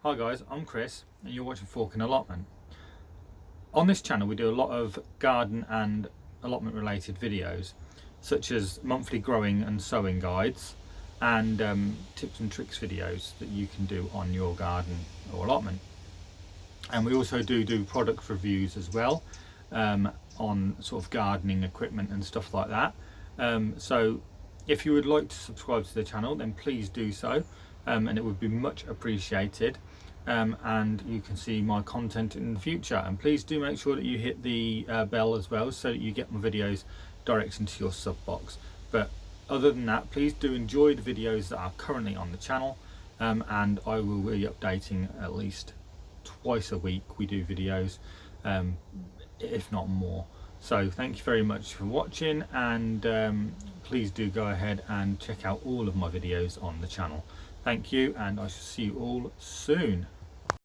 Hi guys, I'm Chris and you're watching Forkin Allotment. On this channel we do a lot of garden and allotment related videos, such as monthly growing and sowing guides and tips and tricks videos that you can do on your garden or allotment. And we also do product reviews as well, on sort of gardening equipment and stuff like that. So if you would like to subscribe to the channel, then please do so, and it would be much appreciated. And you can see my content in the future, and please do make sure that you hit the bell as well, so that you get my videos direct into your sub box. But other than that, please do enjoy the videos that are currently on the channel, and I will be updating at least twice a week. We do videos, if not more. So thank you very much for watching, and please do go ahead and check out all of my videos on the channel. Thank you, and I shall see you all soon.